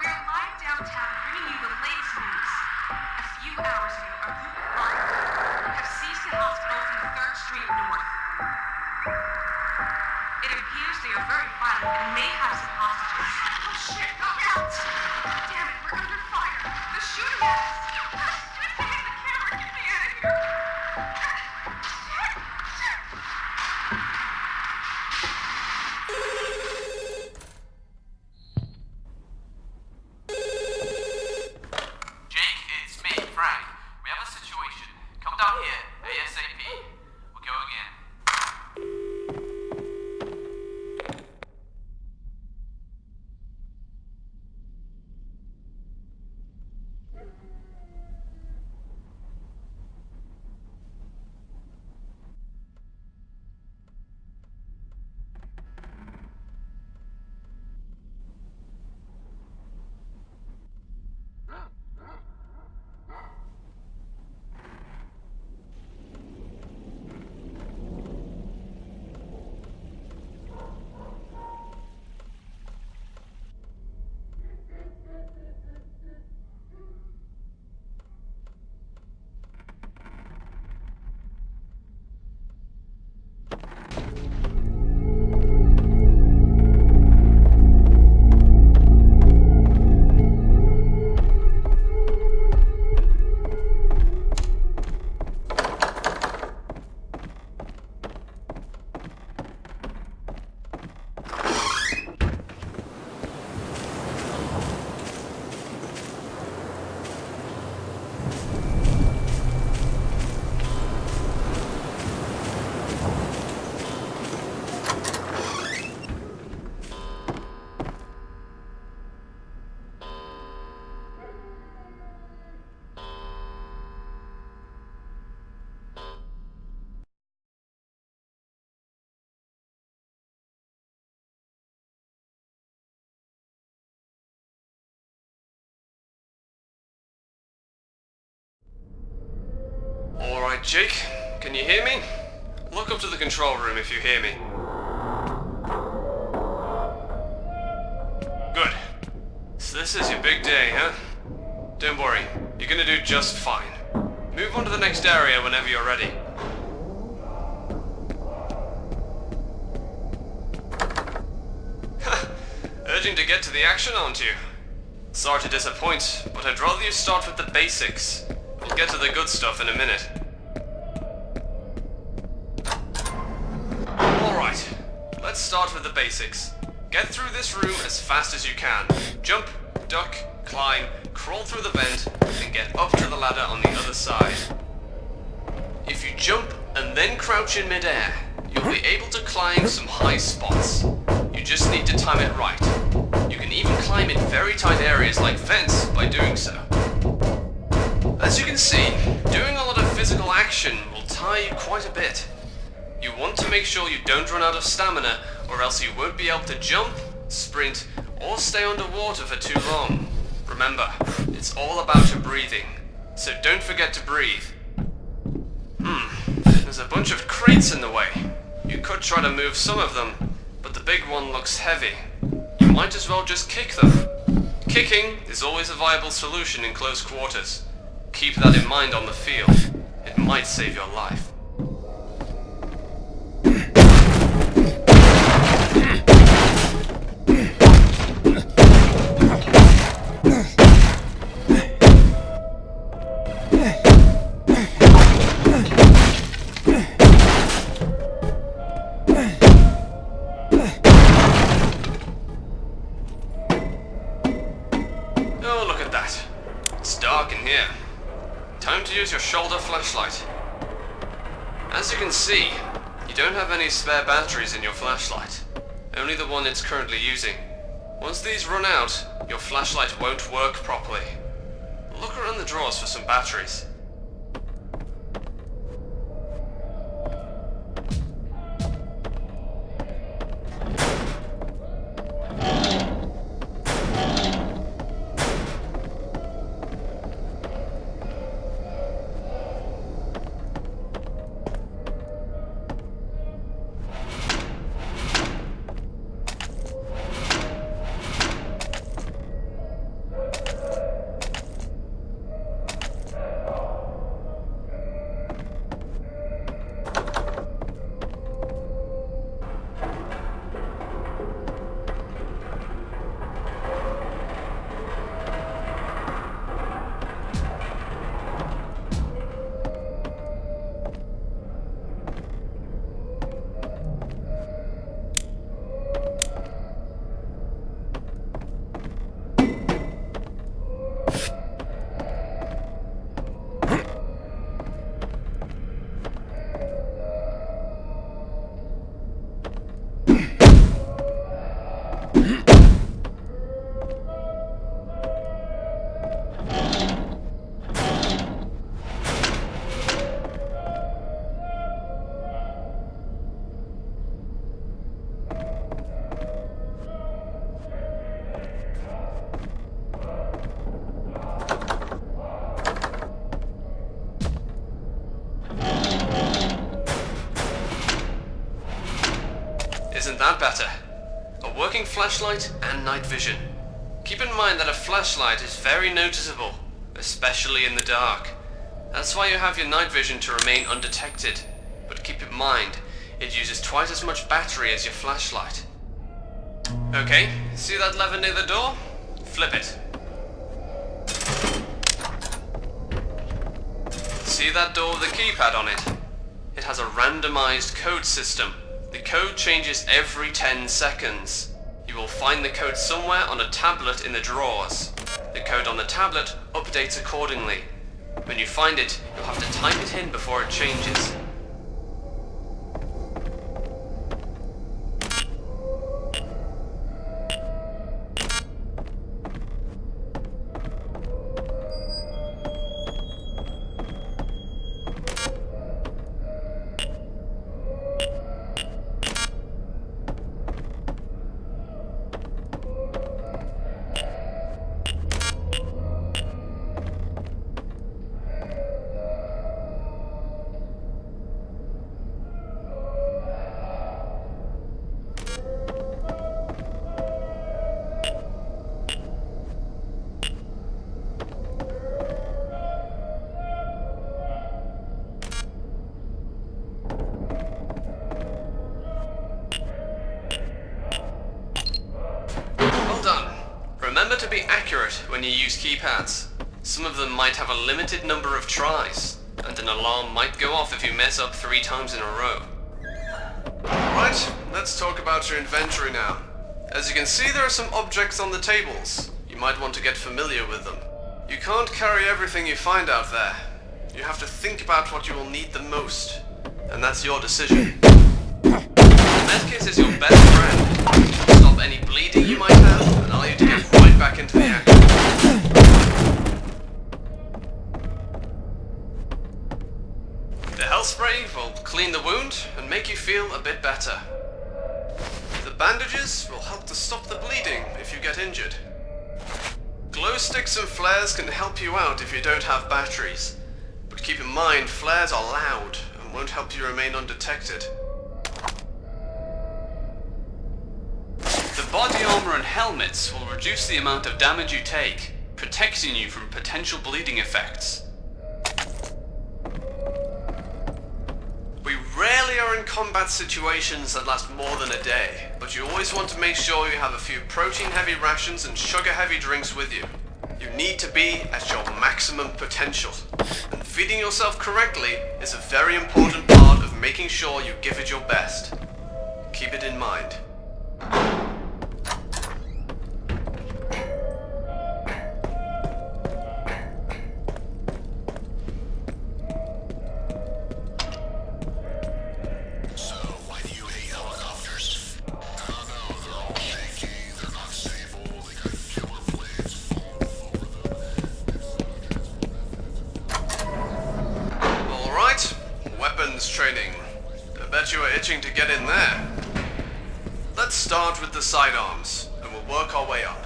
We're live downtown bringing you the latest news. A few hours ago, a group of rioters have seized a hospital from 3rd Street North. It appears they are very violent and may have some hostages. Oh shit, look out! Damn it, we're under fire. They're shooting at us. Shoot me in the camera, get me out of here. Jake, it's me, Frank. We have a situation. Come down here, ASAP. We're going in. Alright, Jake, can you hear me? Look up to the control room if you hear me. Good. So this is your big day, huh? Don't worry, you're gonna do just fine. Move on to the next area whenever you're ready. Urging to get to the action, aren't you? Sorry to disappoint, but I'd rather you start with the basics. We'll get to the good stuff in a minute. Alright, let's start with the basics. Get through this room as fast as you can. Jump, duck, climb, crawl through the vent, and get up to the ladder on the other side. If you jump and then crouch in midair, you'll be able to climb some high spots. You just need to time it right. You can even climb in very tight areas like vents by doing so. As you can see, doing a lot of physical action will tire you quite a bit. You want to make sure you don't run out of stamina, or else you won't be able to jump, sprint, or stay underwater for too long. Remember, it's all about your breathing, so don't forget to breathe. There's a bunch of crates in the way. You could try to move some of them, but the big one looks heavy. You might as well just kick them. Kicking is always a viable solution in close quarters. Keep that in mind on the field. It might save your life. Oh, look at that. It's dark in here. Time to use your shoulder flashlight. As you can see, you don't have any spare batteries in your flashlight. Only the one it's currently using. Once these run out, your flashlight won't work properly. Look around the drawers for some batteries. that better. A working flashlight and night vision. Keep in mind that a flashlight is very noticeable, especially in the dark. That's why you have your night vision to remain undetected. But keep in mind, it uses twice as much battery as your flashlight. Okay, see that lever near the door? Flip it. See that door with the keypad on it? It has a randomized code system. The code changes every 10 seconds. You will find the code somewhere on a tablet in the drawers. The code on the tablet updates accordingly. When you find it, you'll have to type it in before it changes. Remember to be accurate when you use keypads. Some of them might have a limited number of tries, and an alarm might go off if you mess up 3 times in a row. Right, let's talk about your inventory now. As you can see, there are some objects on the tables. You might want to get familiar with them. You can't carry everything you find out there. You have to think about what you will need the most, and that's your decision. The medkit is your best friend. Stop any bleeding you might have, and allow you to get right back into the action. The health spray will clean the wound and make you feel a bit better. The bandages will help to stop the bleeding if you get injured. Glow sticks and flares can help you out if you don't have batteries. But keep in mind, flares are loud and won't help you remain undetected. The body armor and helmets will reduce the amount of damage you take, protecting you from potential bleeding effects. We rarely are in combat situations that last more than a day, but you always want to make sure you have a few protein-heavy rations and sugar-heavy drinks with you. You need to be at your maximum potential, and feeding yourself correctly is a very important part of making sure you give it your best. Keep it in mind. Training. I bet you are itching to get in there. Let's start with the sidearms, and we'll work our way up.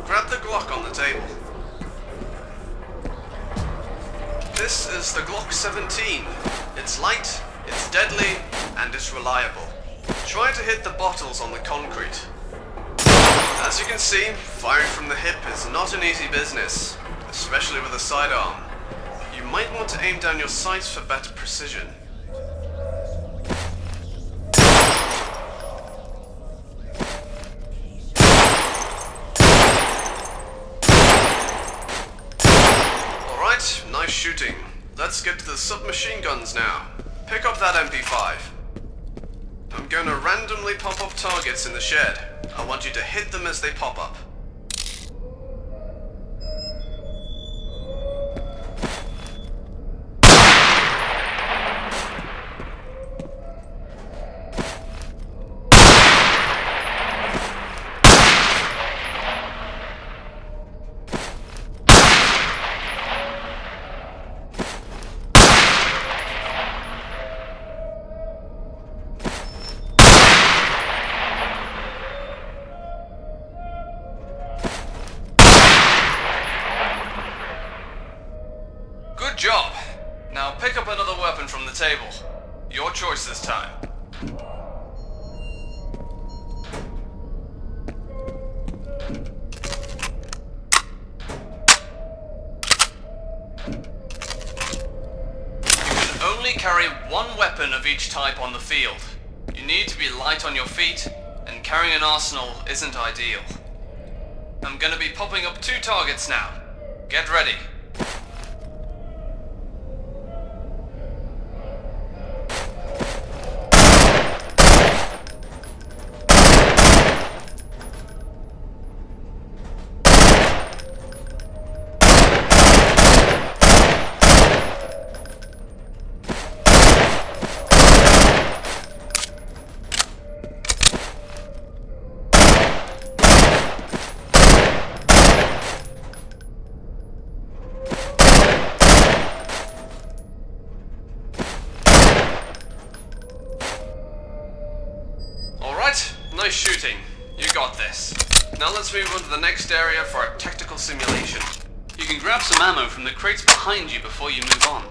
Grab the Glock on the table. This is the Glock 17. It's light, it's deadly, and it's reliable. Try to hit the bottles on the concrete. As you can see, firing from the hip is not an easy business, especially with a sidearm. You might want to aim down your sights for better precision. Nice shooting. Let's get to the submachine guns now. Pick up that MP5. I'm going to randomly pop up targets in the shed. I want you to hit them as they pop up. Good job. Now pick up another weapon from the table. Your choice this time. only carry one weapon of each type on the field. You need to be light on your feet, and carrying an arsenal isn't ideal. I'm gonna be popping up 2 targets now. Get ready. Nice shooting. You got this. Now let's move on to the next area for our tactical simulation. You can grab some ammo from the crates behind you before you move on.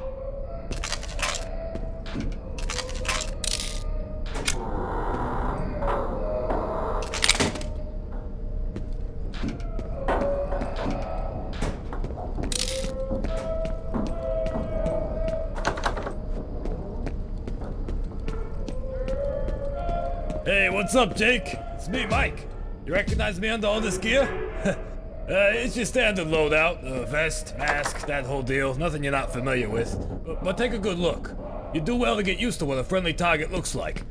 Hey, what's up, Jake? It's me, Mike. You recognize me under all this gear? It's your standard loadout. Vest, mask, that whole deal. Nothing you're not familiar with. But take a good look. You do well to get used to what a friendly target looks like.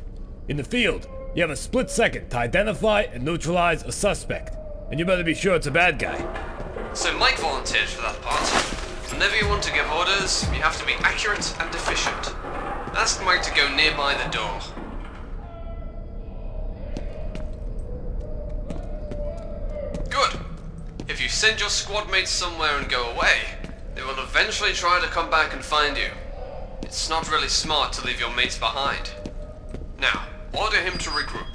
In the field, you have a split second to identify and neutralize a suspect. And you better be sure it's a bad guy. So Mike volunteered for that part. Whenever you want to give orders, you have to be accurate and efficient. Ask Mike to go nearby the door. Good. If you send your squad mates somewhere and go away, they will eventually try to come back and find you. It's not really smart to leave your mates behind. Now, order him to regroup.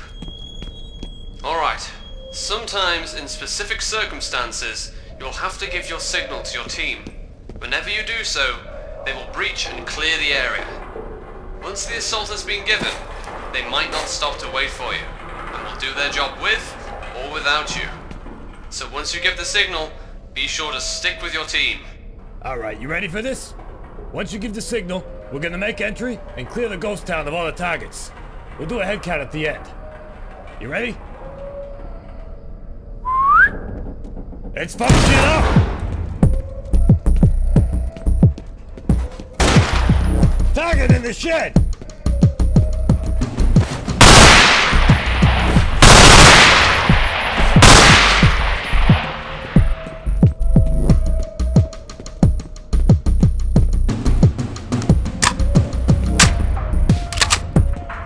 Alright, sometimes in specific circumstances, you'll have to give your signal to your team. Whenever you do so, they will breach and clear the area. Once the assault has been given, they might not stop to wait for you, and will do their job with or without you. So once you give the signal, be sure to stick with your team. Alright, you ready for this? Once you give the signal, we're gonna make entry and clear the ghost town of all the targets. We'll do a head count at the end. You ready? It's functioning up! Target in the shed!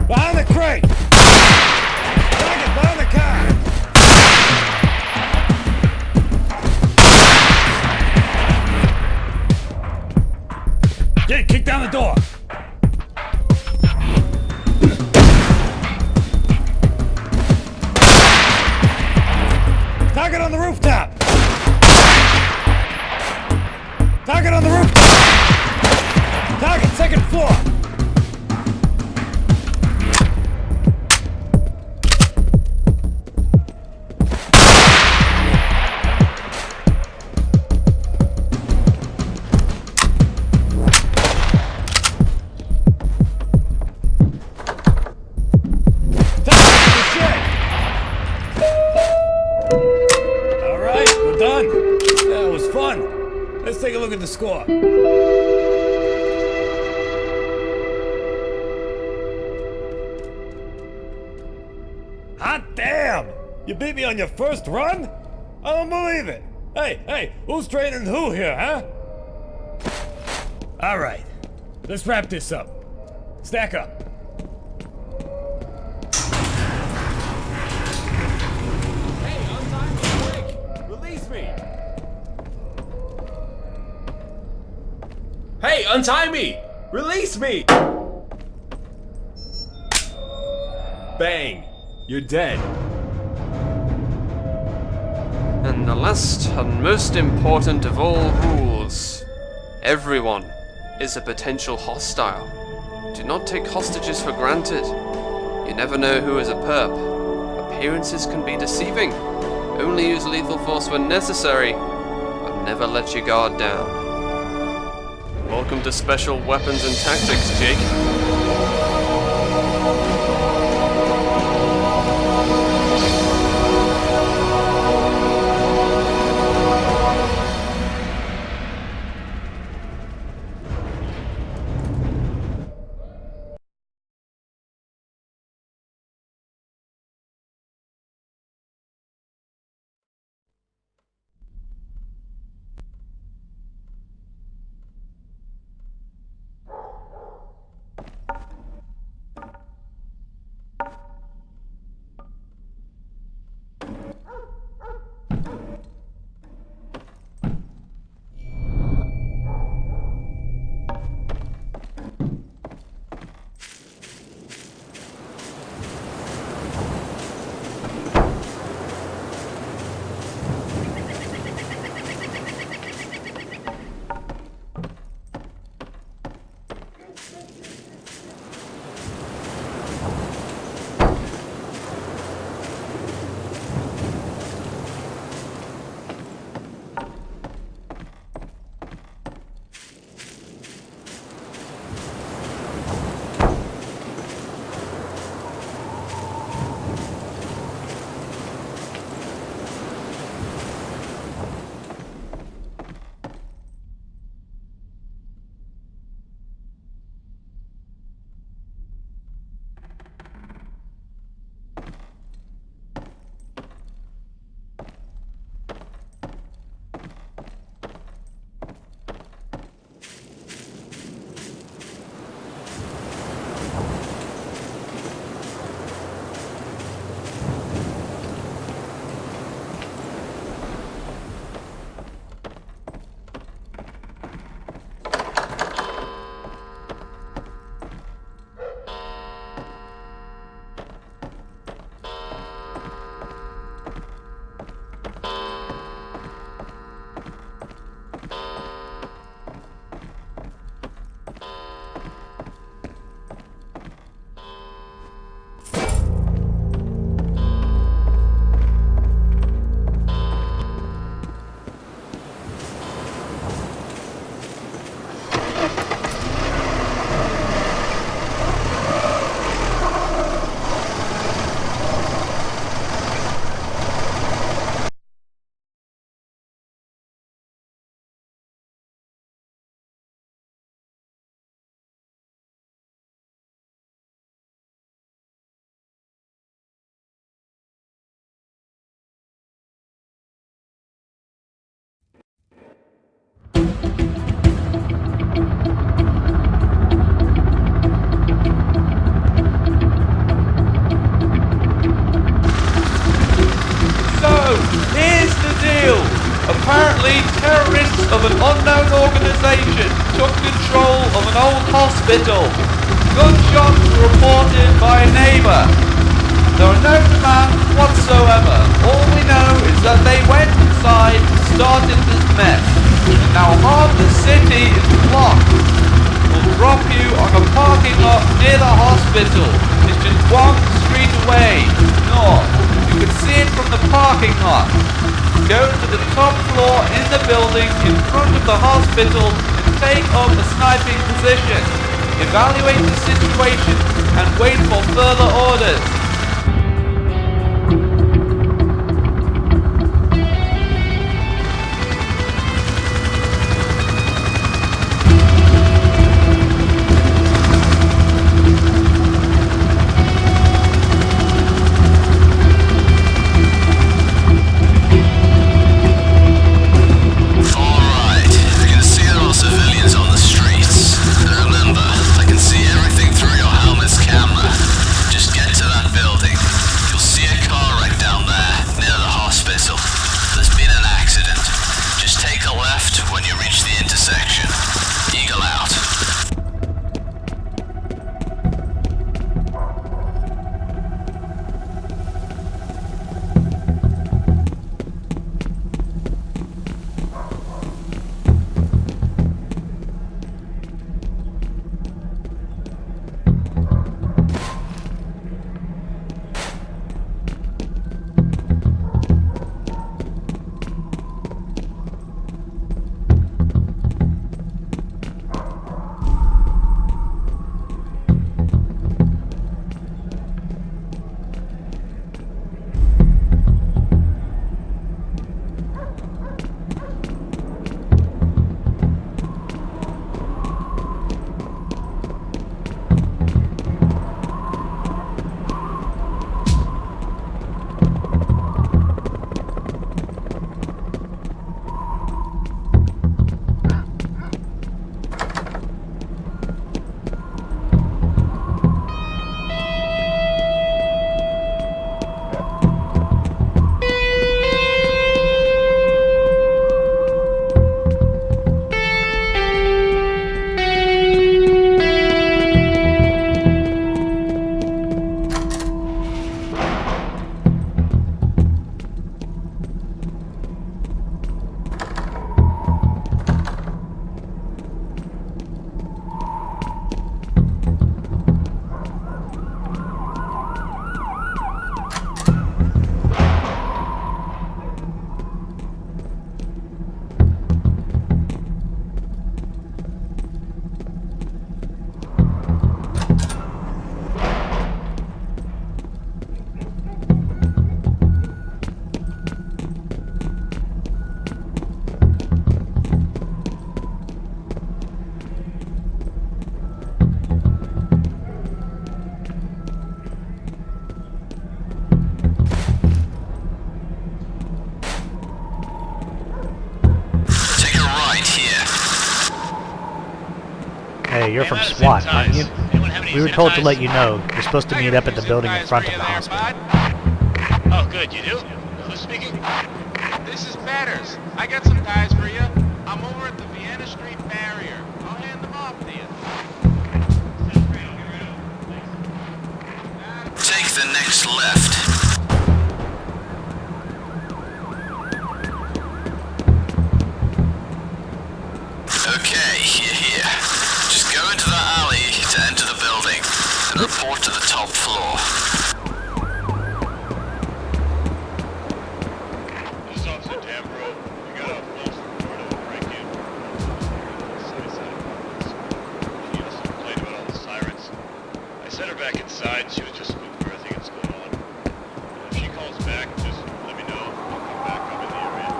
Behind the crate! Target behind the car! Jake, kick down the door! Target on the rooftop! Target on the rooftop! Target second floor! Done. That was fun. Let's take a look at the score. Hot damn! You beat me on your first run? I don't believe it. Hey, who's training who here, huh? All right, let's wrap this up. Stack up. Hey, untie me! Release me! Bang! You're dead. And the last and most important of all rules. Everyone is a potential hostile. Do not take hostages for granted. You never know who is a perp. Appearances can be deceiving. Only use lethal force when necessary, but never let your guard down. Welcome to Special Weapons and Tactics, Jake. Apparently, terrorists of an unknown organisation took control of an old hospital. Gunshots were reported by a neighbour. There are no demands whatsoever. All we know is that they went inside and started this mess. Now half the city is blocked. We'll drop you on a parking lot near the hospital. It's just one street away, north. You can see it from the parking lot. Go to the top floor in the building in front of the hospital and take up a sniping position. Evaluate the situation and wait for further orders. Civilians on the streets. Remember, I can see everything through your helmet's camera. Just get to that building. Hey, you're from SWAT, aren't you? We were told to let you know. You're supposed to meet up at the building in front of the hospital. Oh, good, you do? Who's speaking? This is Batters. I got some guys for you. I'm over at the Vienna Street barrier. I'll hand them off to you. Take the next left. Okay, you're here. Just go into the alley to enter the building and report to the top floor. This is Officer Tambro. We got a false report of a break-in. She also complained about all the sirens. I sent her back inside. She was just looking for everything that's going on. If she calls back, just let me know. I'll come back. I'm in the area.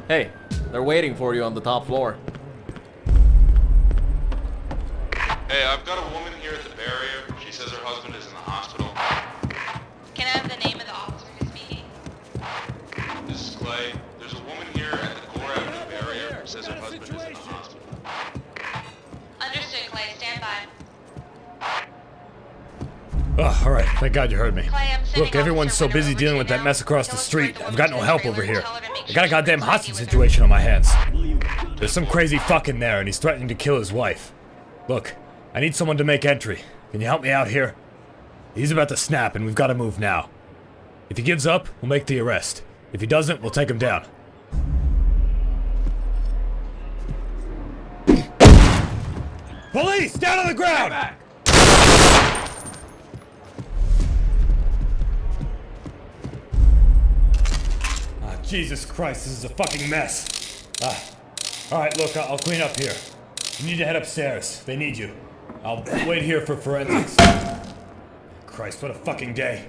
Hey, they're waiting for you on the top floor. Hey, I've got a woman here at the barrier. She says her husband is in the hospital. Can I have the name of the officer who's speaking? This is Clay. There's a woman here at the Gore Avenue barrier who says her husband is in the hospital. Understood, Clay. Stand by. Oh, alright. Thank God you heard me. Clay, I'm sending Look, everyone's Officer so busy Winter dealing over with to you that now. mess across the Go street. straight I've got no to the help trailer over and here. tell her to make I sure got a she goddamn brings hostage me with her. situation on my hands. There's some crazy fuck in there, and he's threatening to kill his wife. Look, I need someone to make entry. Can you help me out here? He's about to snap, and we've got to move now. If he gives up, we'll make the arrest. If he doesn't, we'll take him down. Police! Down on the ground! Jesus Christ, this is a fucking mess. Alright, look, I'll clean up here. You need to head upstairs. They need you. I'll wait here for forensics. Christ, what a fucking day.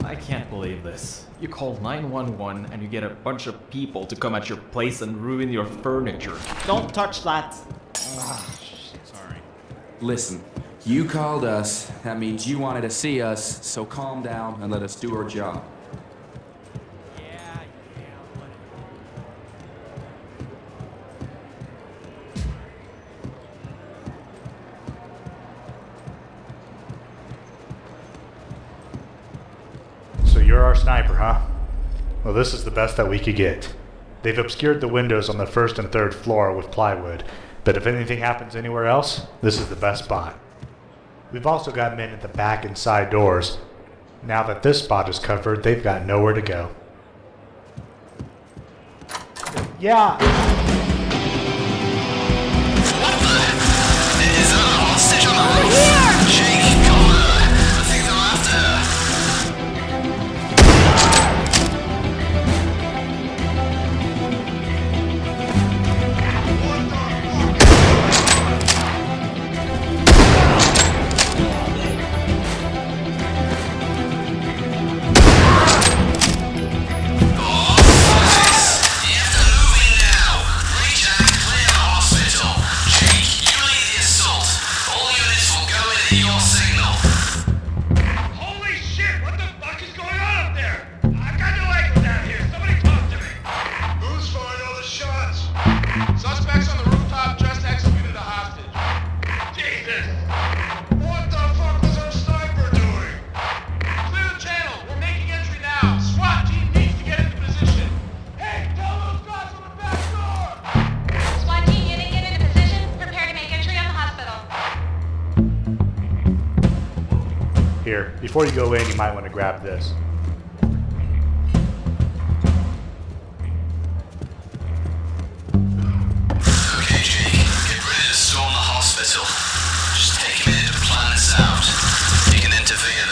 I can't believe this. You call 911 and you get a bunch of people to come at your place and ruin your furniture. Don't touch that. Sorry. Listen, you called us. That means you wanted to see us, so calm down and let us do our job. So you're our sniper, huh? Well, this is the best that we could get. They've obscured the windows on the first and third floor with plywood, but if anything happens anywhere else, this is the best spot. We've also got men at the back and side doors. Now that this spot is covered, they've got nowhere to go. Yeah! Is there a hostage on the roof? Jake, call her. I think they're after her. Here, before you go in, you might want to grab this. Okay, Jake, get ready to storm the hospital. Just take a minute to plan this out. You can intervene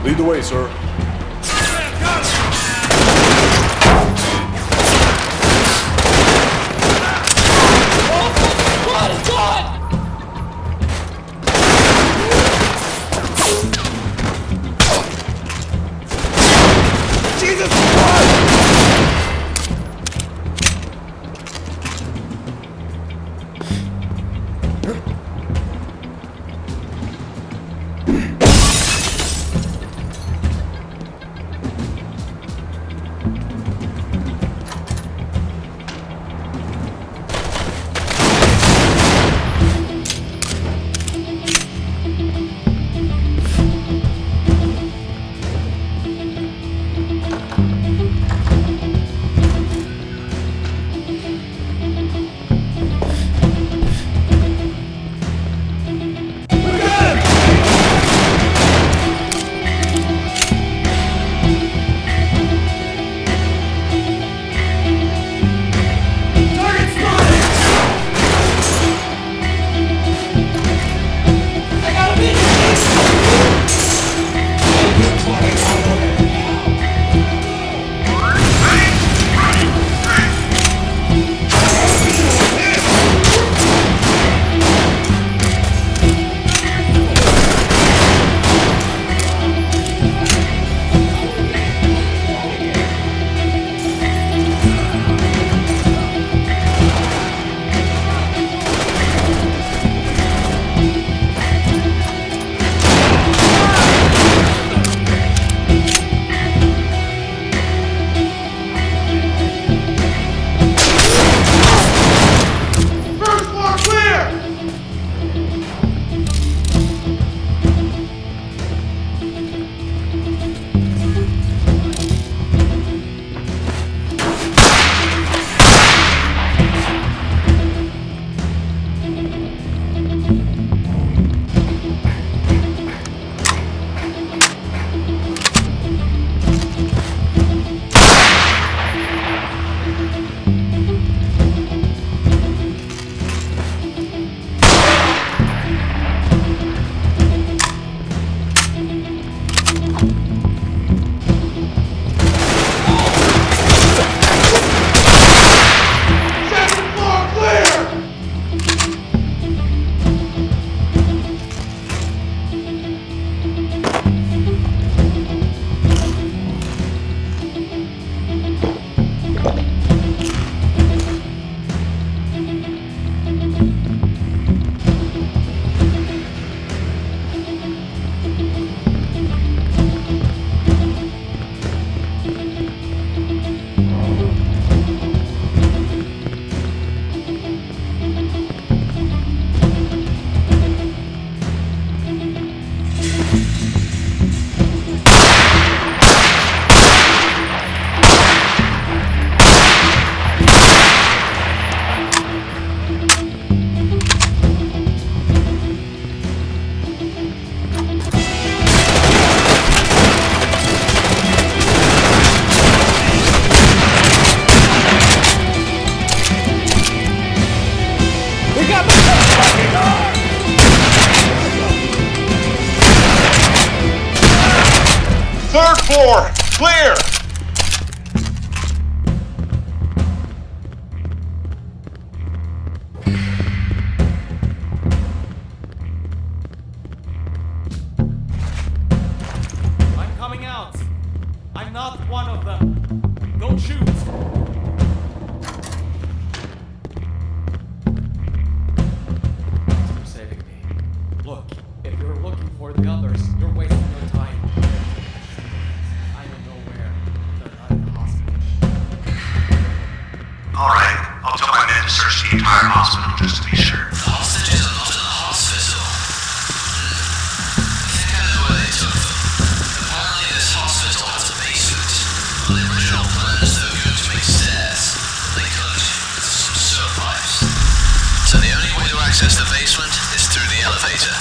Lead the way, sir. Third floor, clear! I'm coming out. I'm not one of them. Don't shoot. Thanks for saving me. Look, if you're looking for the others, you're wasting your time. I don't know where. They're not in the hospital. Alright, I'll tell my men to search the entire hospital just to be sure. The hostages are not in the hospital. I think I know where they took them. Apparently this hospital has a basement. The original plans they were going to make stairs. They couldn't, because of some sewer pipes. So the only way to access the basement is through the elevator.